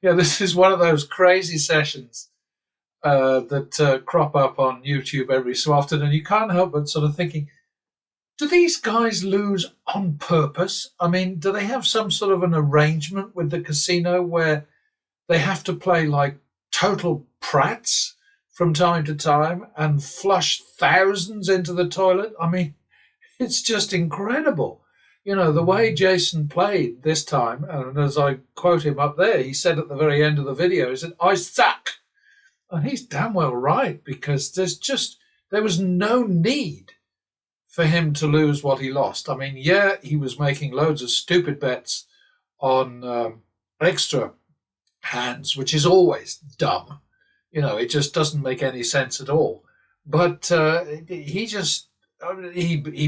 Yeah, this is one of those crazy sessions that crop up on YouTube every so often, and you can't help but sort of thinking, do these guys lose on purpose? I mean, do they have some sort of an arrangement with the casino where they have to play like total prats from time to time and flush thousands into the toilet? I mean, it's just incredible. You know, the way Jason played this time, and as I quote him up there, he said at the very end of the video, he said, I suck. And he's damn well right, because there was no need for him to lose what he lost. I mean, yeah, he was making loads of stupid bets on extra hands, which is always dumb. You know, it just doesn't make any sense at all. But he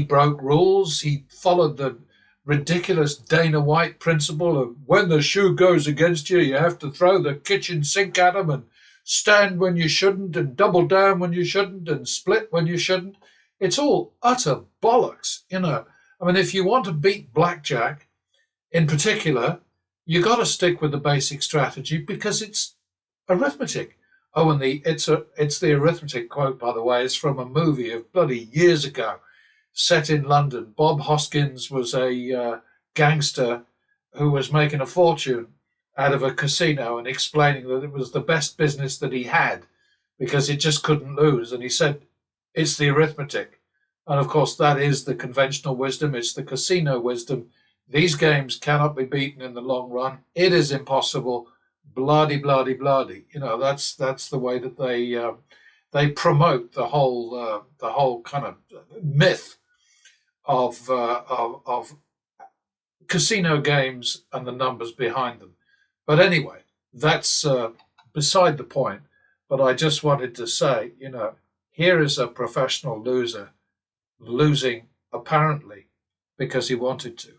broke rules. He followed the ridiculous Dana White principle of when the shoe goes against you, you have to throw the kitchen sink at him and stand when you shouldn't and double down when you shouldn't and split when you shouldn't. It's all utter bollocks, you know. I mean, if you want to beat blackjack in particular, you got to stick with the basic strategy because it's arithmetic. Oh, and it's the arithmetic quote, by the way, is from a movie of bloody years ago, set in London. Bob Hoskins was a gangster who was making a fortune out of a casino and explaining that it was the best business that he had because it just couldn't lose. And he said, it's the arithmetic. And of course, that is the conventional wisdom. It's the casino wisdom. These games cannot be beaten in the long run. It is impossible. Bloody, bloody, bloody. You know, that's the way that they promote the whole kind of myth of casino games and the numbers behind them. But anyway, that's beside the point. But I just wanted to say, you know, here is a professional loser losing apparently because he wanted to.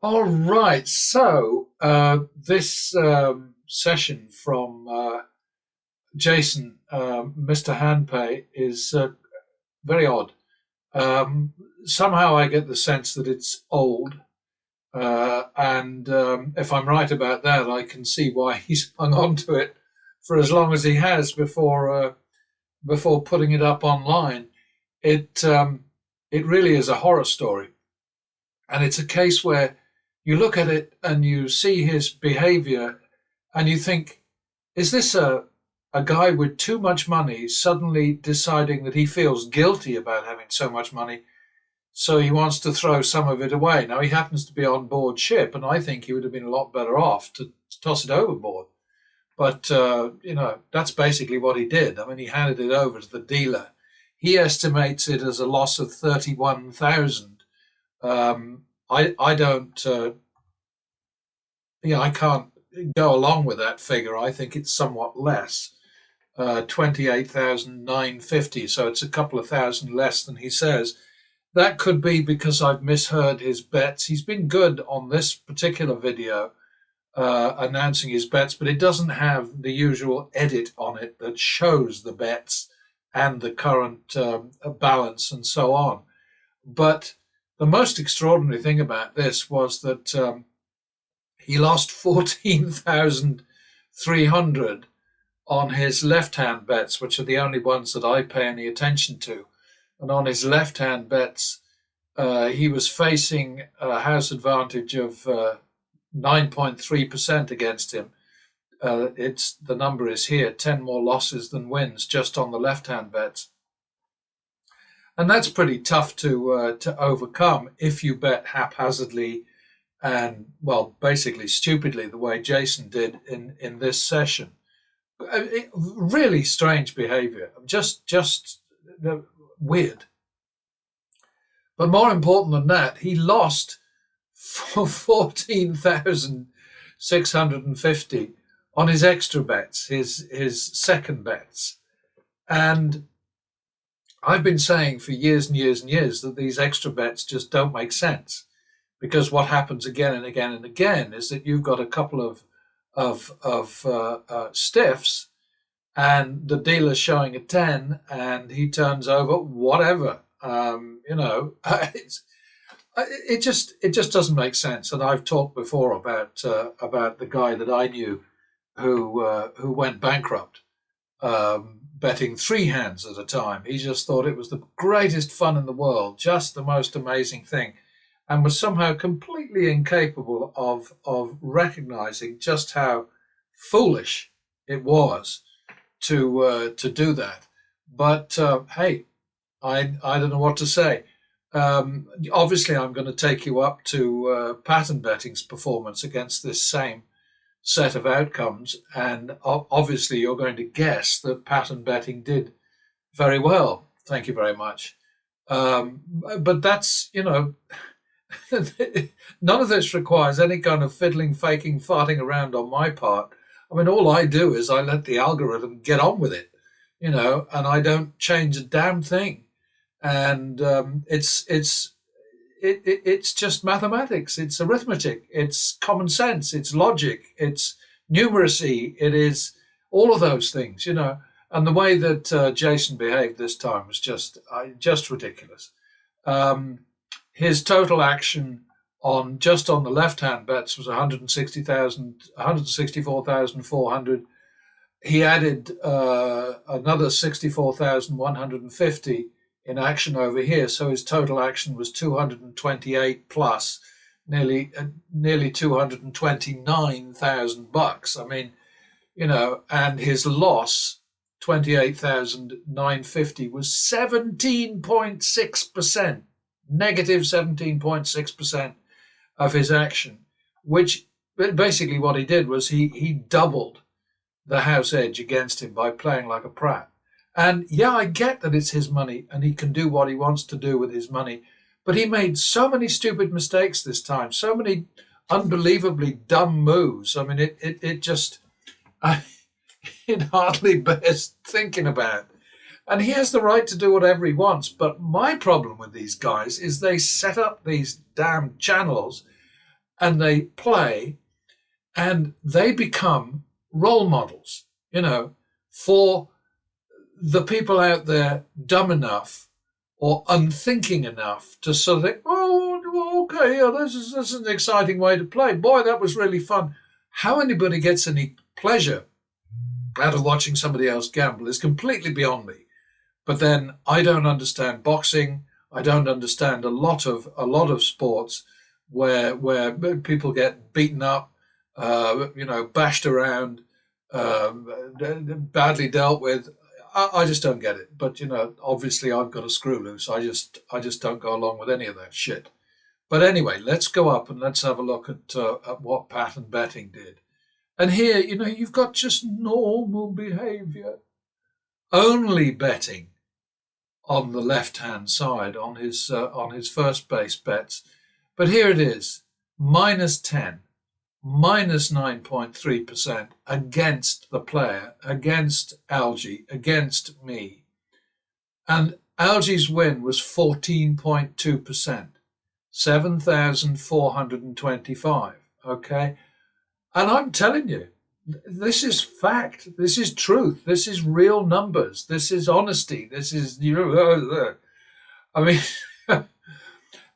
All right, so this session from Jason, Mr. Handpay, is very odd. Somehow I get the sense that it's old, and if I'm right about that, I can see why he's hung on to it for as long as he has before putting it up online. It really is a horror story, and it's a case where you look at it and you see his behavior and you think, is this a guy with too much money suddenly deciding that he feels guilty about having so much money, so he wants to throw some of it away? Now, he happens to be on board ship, and I think he would have been a lot better off to toss it overboard. But, you know, that's basically what he did. I mean, he handed it over to the dealer. He estimates it as a loss of 31,000. I don't, I can't go along with that figure. I think it's somewhat less, 28,950. So it's a couple of thousand less than he says. That could be because I've misheard his bets. He's been good on this particular video, announcing his bets, but it doesn't have the usual edit on it that shows the bets and the current balance and so on. But the most extraordinary thing about this was that he lost 14,300 on his left-hand bets, which are the only ones that I pay any attention to. And on his left-hand bets, he was facing a house advantage of 9.3% against him. The number is here, 10 more losses than wins just on the left-hand bets. And that's pretty tough to overcome if you bet haphazardly and, well, basically stupidly, the way Jason did in this session. Really strange behavior, just weird. But more important than that, he lost for 14,650 on his extra bets, his second bets. And I've been saying for years and years and years that these extra bets just don't make sense, because what happens again and again and again is that you've got a couple of stiffs, and the dealer's showing a 10, and he turns over whatever. It just doesn't make sense. And I've talked before about the guy that I knew who went bankrupt betting 3 hands at a time. He just thought it was the greatest fun in the world, just the most amazing thing, and was somehow completely incapable of recognizing just how foolish it was to do that. But hey, I don't know what to say. Obviously, I'm going to take you up to pattern betting's performance against this same set of outcomes, and obviously you're going to guess that pattern betting did very well. Thank you very much. But that's, none of this requires any kind of fiddling, faking, farting around on my part. I mean, all I do is I let the algorithm get on with it, and I don't change a damn thing. And it's just mathematics. It's arithmetic. It's common sense. It's logic. It's numeracy. It is all of those things, And the way that Jason behaved this time was just ridiculous. His total action on the left-hand bets was 164,400. He added another 64,150 in action over here, so his total action was 228 plus nearly $229,000. I mean, and his loss, 28,950, was 17.6%, negative 17.6% of his action, which basically what he did was he doubled the house edge against him by playing like a prat. And yeah, I get that it's his money and he can do what he wants to do with his money, but he made so many stupid mistakes this time, so many unbelievably dumb moves. I mean, it hardly bears thinking about. And he has the right to do whatever he wants. But my problem with these guys is they set up these damn channels and they play and they become role models, for the people out there dumb enough or unthinking enough to sort of think, oh, okay, yeah, this is an exciting way to play. Boy, that was really fun. How anybody gets any pleasure out of watching somebody else gamble is completely beyond me. But then I don't understand boxing. I don't understand a lot of sports where people get beaten up, bashed around, badly dealt with. I just don't get it. But obviously I've got a screw loose. I just don't go along with any of that shit. But anyway, let's go up and let's have a look at what pattern betting did. And here, you've got just normal behavior. Only betting on the left-hand side on his first base bets. But here it is, minus 10, minus 9.3% against the player, against Algie, against me. And Algie's win was 14.2%, 7,425, okay? And I'm telling you, this is fact. This is truth. This is real numbers. This is honesty. This is, I mean,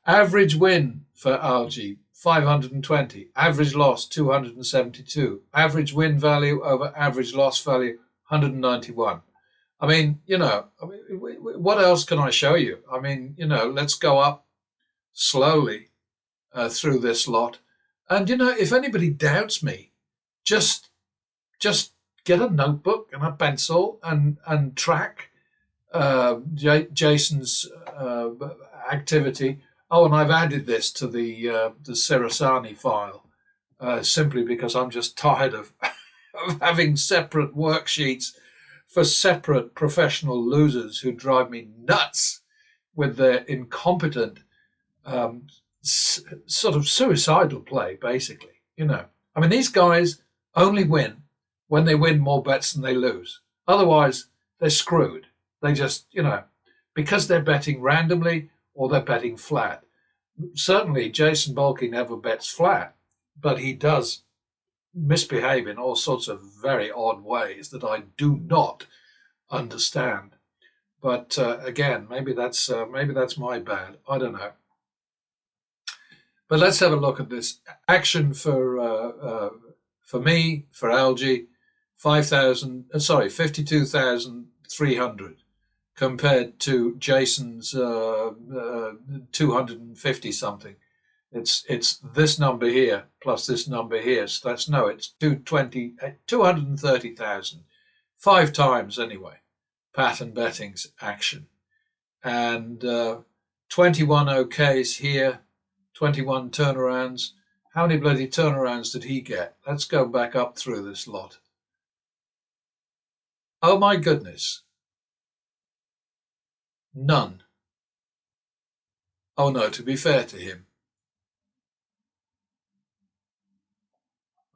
average win for Algie, 520. Average loss, 272. Average win value over average loss value, 191. I mean, what else can I show you? I mean, let's go up slowly through this lot. And, if anybody doubts me, just get a notebook and a pencil and track Jason's activity. Oh, and I've added this to the Sirasani file simply because I'm just tired of having separate worksheets for separate professional losers who drive me nuts with their incompetent sort of suicidal play, basically. I mean, these guys only win when they win more bets than they lose. Otherwise, they're screwed. They just, because they're betting randomly or they're betting flat. Certainly, Jason Balky never bets flat, but he does misbehave in all sorts of very odd ways that I do not understand. But again, maybe that's my bad. I don't know. But let's have a look at this action for me, for Algie. 52,300 compared to Jason's 250 something. It's this number here plus this number here. So it's 230,000. 5 times anyway, pattern betting's action. And 21 OKs here, 21 turnarounds. How many bloody turnarounds did he get? Let's go back up through this lot. Oh my goodness. None. Oh no, to be fair to him,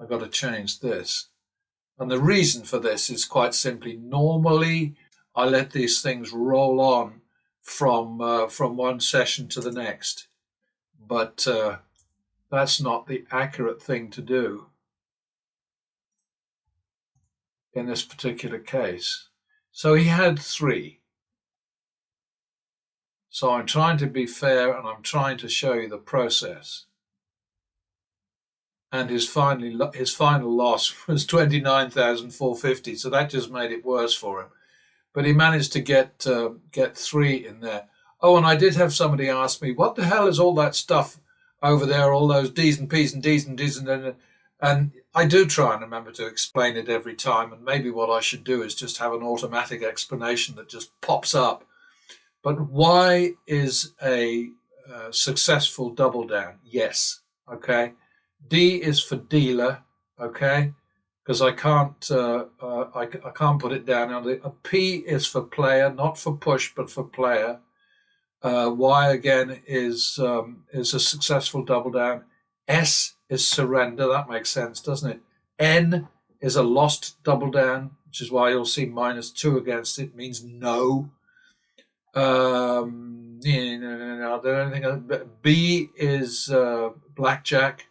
I've got to change this. And the reason for this is quite simply, normally I let these things roll on from one session to the next. But that's not the accurate thing to do in this particular case. So he had 3. So I'm trying to be fair and I'm trying to show you the process. And his final loss was 29,450. So that just made it worse for him. But he managed to get 3 in there. Oh, and I did have somebody ask me, what the hell is all that stuff over there, all those D's and P's and D's and D's, and I do try and remember to explain it every time, and maybe what I should do is just have an automatic explanation that just pops up. But why is a successful double down? Yes, okay. D is for dealer, okay, because I can't put it down. A P is for player, not for push, but for player. Y again is a successful double down. S is surrender. That makes sense, doesn't it? N is a lost double down, which is why you'll see -2 against it. It means no. B is blackjack.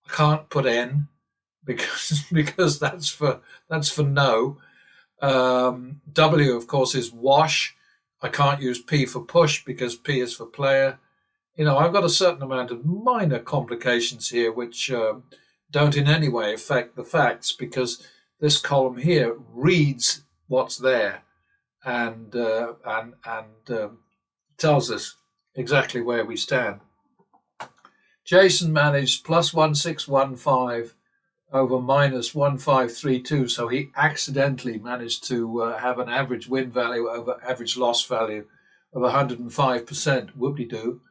I can't put N because that's for no. W of course is wash. I can't use P for push because P is for player. You know, I've got a certain amount of minor complications here which don't in any way affect the facts, because this column here reads what's there and tells us exactly where we stand. Jason managed +1615 over -1532, so he accidentally managed to have an average win value over average loss value of 105%. Whoop-de-doo.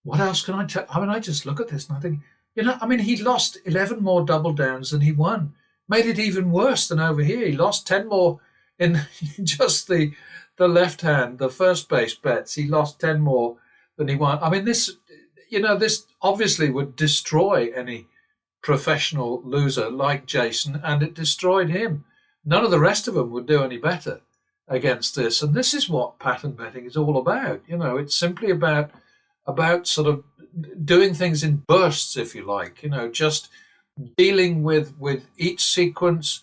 What else can I tell? I mean, I just look at this and I think, he lost 11 more double downs than he won. Made it even worse than over here. He lost 10 more in just the left hand, the first base bets. He lost 10 more than he won. I mean, this obviously would destroy any professional loser like Jason, and it destroyed him. None of the rest of them would do any better against this. And this is what pattern betting is all about. It's simply about sort of doing things in bursts, if you like, just dealing with each sequence,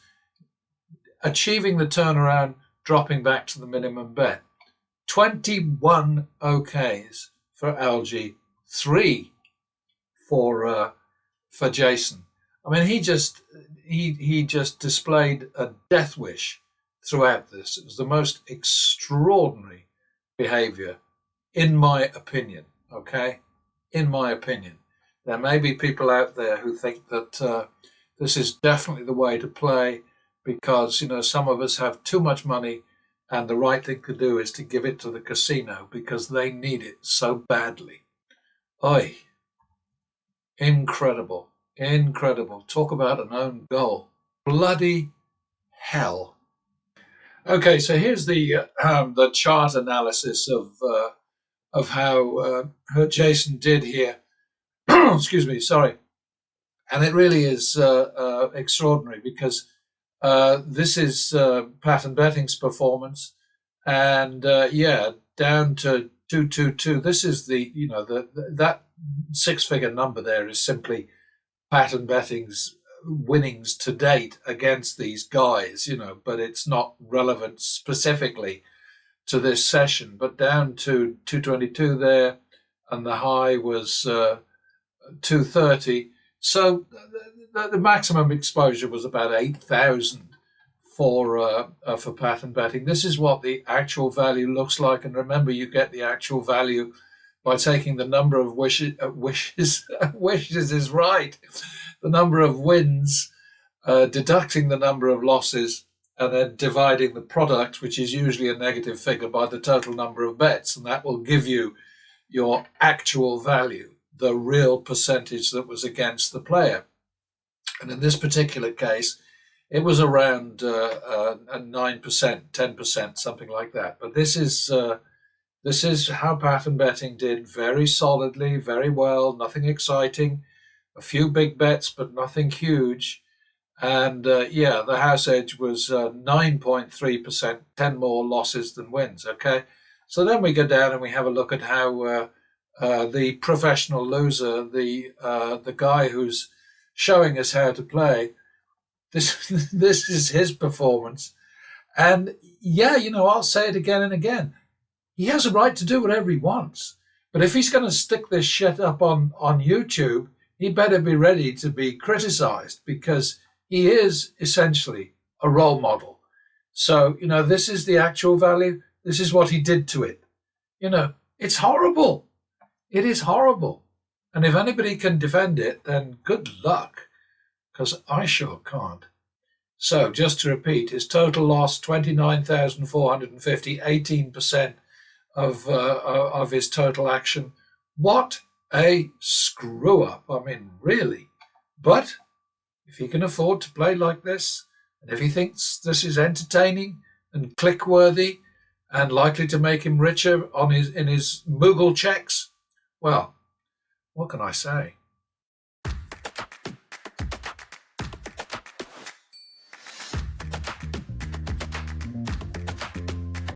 achieving the turnaround, dropping back to the minimum bet. 21 OKs for Algie, 3 for Jason. I mean, he just displayed a death wish throughout this. It was the most extraordinary behavior, in my opinion. Okay, in my opinion. There may be people out there who think that this is definitely the way to play because, some of us have too much money and the right thing to do is to give it to the casino because they need it so badly. Oi, incredible, incredible. Talk about an own goal. Bloody hell. Okay, so here's the chart analysis of how Jason did here. Excuse me, sorry. And it really is extraordinary because this is pattern betting's performance, and down to 222. This is that 6-figure number there is simply pattern betting's winnings to date against these guys, but it's not relevant specifically to this session. But down to 222 there, and the high was 230. So the maximum exposure was about 8,000 for pattern betting. This is what the actual value looks like, and remember, you get the actual value by taking the number of wishes wishes is right, the number of wins, deducting the number of losses, and then dividing the product, which is usually a negative figure, by the total number of bets, and that will give you your actual value, the real percentage that was against the player. And in this particular case, it was around 9%, 10%, something like that. But this is how pattern betting did, very solidly, very well, nothing exciting, a few big bets, but nothing huge. And the house edge was 9.3%, 10 more losses than wins. Okay, so then we go down and we have a look at how the professional loser, the guy who's showing us how to play, this is his performance. And I'll say it again and again. He has a right to do whatever he wants. But if he's going to stick this shit up on YouTube, he better be ready to be criticized, because he is essentially a role model. So, this is the actual value. This is what he did to it. It's horrible. It is horrible. And if anybody can defend it, then good luck, because I sure can't. So, just to repeat, his total loss, 29,450, 18% of his total action. What a screw up. I mean, really. But if he can afford to play like this, and if he thinks this is entertaining and click-worthy and likely to make him richer in his Moogle checks, well, what can I say?